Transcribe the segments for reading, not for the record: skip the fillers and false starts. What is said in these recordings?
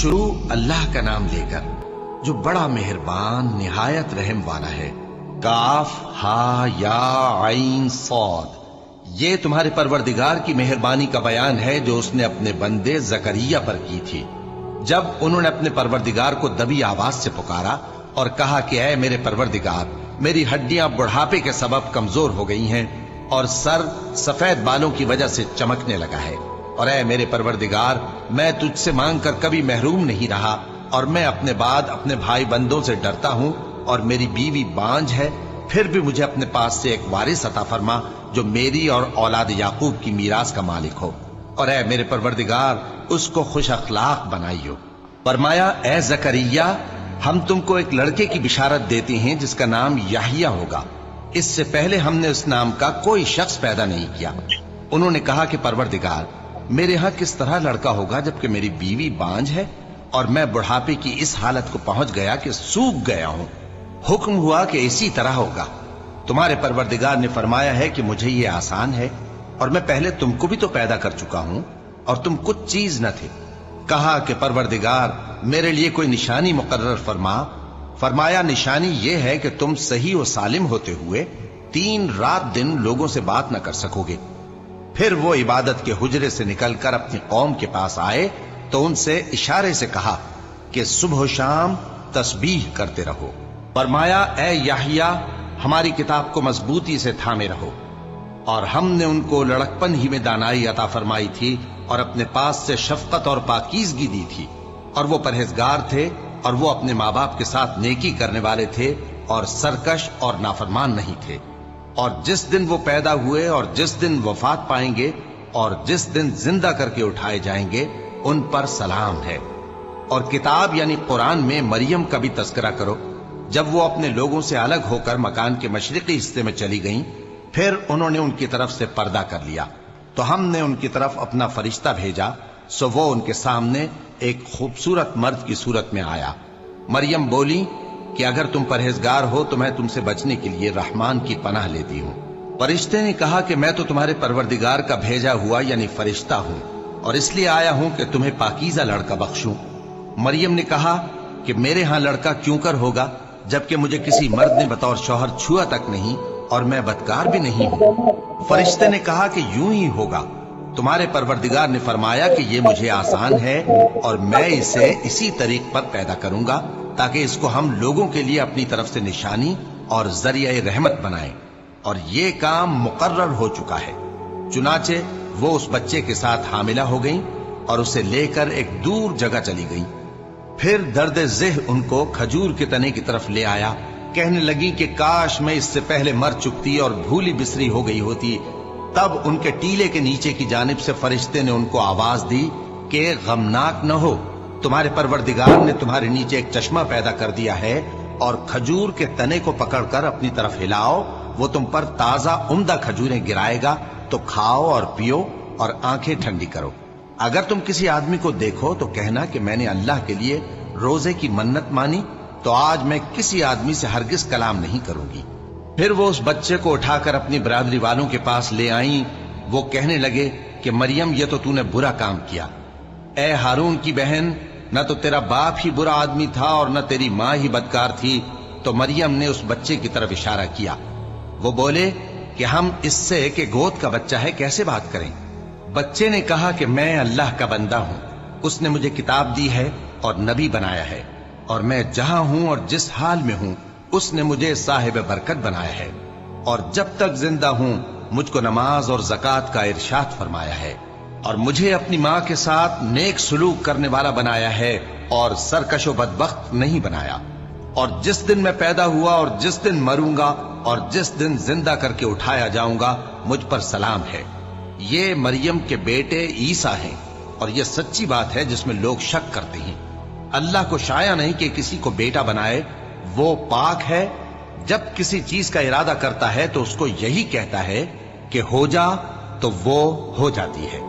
شروع اللہ کا نام لے کر جو بڑا مہربان نہایت رحم والا ہے۔ کاف ہا یا عین صاد، یہ تمہارے پروردگار کی مہربانی کا بیان ہے جو اس نے اپنے بندے زکریا پر کی تھی جب انہوں نے اپنے پروردگار کو دبی آواز سے پکارا اور کہا کہ اے میرے پروردگار، میری ہڈیاں بڑھاپے کے سبب کمزور ہو گئی ہیں اور سر سفید بالوں کی وجہ سے چمکنے لگا ہے، اور اے میرے پروردگار، میں تجھ سے مانگ کر کبھی محروم نہیں رہا، اور میں اپنے بعد اپنے بھائی بندوں سے ڈرتا ہوں، اور میری بیوی بانجھ ہے، پھر بھی مجھے اپنے پاس سے ایک وارث عطا فرما جو میری اور اولاد یعقوب کی میراث کا مالک ہو، اور اے میرے پروردگار، اس کو خوش اخلاق بنائیو۔ فرمایا اے زکریا، ہم تم کو ایک لڑکے کی بشارت دیتے ہیں جس کا نام یحییٰ ہوگا، اس سے پہلے ہم نے اس نام کا کوئی شخص پیدا نہیں کیا۔ انہوں نے کہا کہ پروردگار، میرے ہاں کس طرح لڑکا ہوگا جبکہ میری بیوی بانجھ ہے اور میں بڑھاپے کی اس حالت کو پہنچ گیا کہ سوکھ گیا ہوں؟ حکم ہوا کہ اسی طرح ہوگا۔ تمہارے پروردگار نے فرمایا ہے کہ مجھے یہ آسان ہے، اور میں پہلے تم کو بھی تو پیدا کر چکا ہوں اور تم کچھ چیز نہ تھے۔ کہا کہ پروردگار، میرے لیے کوئی نشانی مقرر فرما۔ فرمایا نشانی یہ ہے کہ تم صحیح و سالم ہوتے ہوئے 3 رات دن لوگوں سے بات نہ کر سکو گے۔ پھر وہ عبادت کے حجرے سے نکل کر اپنی قوم کے پاس آئے تو ان سے اشارے سے کہا کہ صبح و شام تسبیح کرتے رہو۔ فرمایا اے یحییٰ، ہماری کتاب کو مضبوطی سے تھامے رہو، اور ہم نے ان کو لڑکپن ہی میں دانائی عطا فرمائی تھی اور اپنے پاس سے شفقت اور پاکیزگی دی تھی، اور وہ پرہیزگار تھے، اور وہ اپنے ماں باپ کے ساتھ نیکی کرنے والے تھے اور سرکش اور نافرمان نہیں تھے۔ اور جس دن وہ پیدا ہوئے اور جس دن وفات پائیں گے اور جس دن زندہ کر کے اٹھائے جائیں گے ان پر سلام ہے۔ اور کتاب یعنی قرآن میں مریم کا بھی تذکرہ کرو۔ جب وہ اپنے لوگوں سے الگ ہو کر مکان کے مشرقی حصے میں چلی گئیں، پھر انہوں نے ان کی طرف سے پردہ کر لیا، تو ہم نے ان کی طرف اپنا فرشتہ بھیجا، سو وہ ان کے سامنے ایک خوبصورت مرد کی صورت میں آیا۔ مریم بولی کہ اگر تم پرہیزگار ہو تو میں تم سے بچنے کے لیے رحمان کی پناہ لیتی ہوں۔ فرشتے نے کہا کہ میں تو تمہارے پروردگار کا بھیجا ہوا یعنی فرشتہ ہوں، اور اس لیے آیا ہوں کہ تمہیں پاکیزہ لڑکا بخشوں۔ مریم نے کہا کہ میرے ہاں لڑکا کیوں کر ہوگا جبکہ مجھے کسی مرد نے بطور شوہر چھوا تک نہیں اور میں بدکار بھی نہیں ہوں۔ فرشتے نے کہا کہ یوں ہی ہوگا۔ تمہارے پروردگار نے فرمایا کہ یہ مجھے آسان ہے اور میں اسے اسی طریق پر پیدا کروں گا تاکہ اس کو ہم لوگوں کے لیے اپنی طرف سے نشانی اور ذریعہ رحمت بنائیں، اور یہ کام مقرر ہو چکا ہے۔ چنانچہ وہ اس بچے کے ساتھ حاملہ ہو گئیں اور اسے لے کر ایک دور جگہ چلی گئیں۔ پھر درد ذہ ان کو کھجور کے تنے کی طرف لے آیا، کہنے لگی کہ کاش میں اس سے پہلے مر چکتی اور بھولی بسری ہو گئی ہوتی۔ تب ان کے ٹیلے کے نیچے کی جانب سے فرشتے نے ان کو آواز دی کہ غمناک نہ ہو، تمہارے پروردگار نے تمہارے نیچے ایک چشمہ پیدا کر دیا ہے، اور کھجور کے تنے کو پکڑ کر اپنی طرف ہلاؤ، وہ تم پر تازہ عمدہ کھجوریں گرائے گا، تو کھاؤ اور پیو اور آنکھیں ٹھنڈی کرو۔ اگر تم کسی آدمی کو دیکھو تو کہنا کہ میں نے اللہ کے لیے روزے کی منت مانی، تو آج میں کسی آدمی سے ہرگز کلام نہیں کروں گی۔ پھر وہ اس بچے کو اٹھا کر اپنی برادری والوں کے پاس لے آئیں۔ وہ کہنے لگے کہ مریم، یہ تو نے برا کام کیا۔ اے ہارون کی بہن، نہ تو تیرا باپ ہی برا آدمی تھا اور نہ تیری ماں ہی بدکار تھی۔ تو مریم نے اس بچے کی طرف اشارہ کیا۔ وہ بولے کہ ہم اس سے کہ گود کا بچہ ہے کیسے بات کریں؟ بچے نے کہا کہ میں اللہ کا بندہ ہوں، اس نے مجھے کتاب دی ہے اور نبی بنایا ہے، اور میں جہاں ہوں اور جس حال میں ہوں اس نے مجھے صاحب برکت بنایا ہے، اور جب تک زندہ ہوں مجھ کو نماز اور زکوٰۃ کا ارشاد فرمایا ہے، اور مجھے اپنی ماں کے ساتھ نیک سلوک کرنے والا بنایا ہے اور سرکش و بدبخت نہیں بنایا، اور جس دن میں پیدا ہوا اور جس دن مروں گا اور جس دن زندہ کر کے اٹھایا جاؤں گا مجھ پر سلام ہے۔ یہ مریم کے بیٹے عیسیٰ ہیں، اور یہ سچی بات ہے جس میں لوگ شک کرتے ہیں۔ اللہ کو شایع نہیں کہ کسی کو بیٹا بنائے، وہ پاک ہے۔ جب کسی چیز کا ارادہ کرتا ہے تو اس کو یہی کہتا ہے کہ ہو جا، تو وہ ہو جاتی ہے۔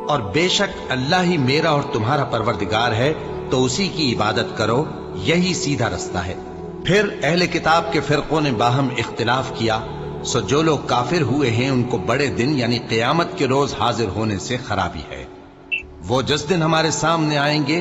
اور بے شک اللہ ہی میرا اور تمہارا پروردگار ہے، تو اسی کی عبادت کرو، یہی سیدھا رستہ ہے۔ پھر اہل کتاب کے فرقوں نے باہم اختلاف کیا، سو جو لوگ کافر ہوئے ہیں ان کو بڑے دن یعنی قیامت کے روز حاضر ہونے سے خرابی ہے۔ وہ جس دن ہمارے سامنے آئیں گے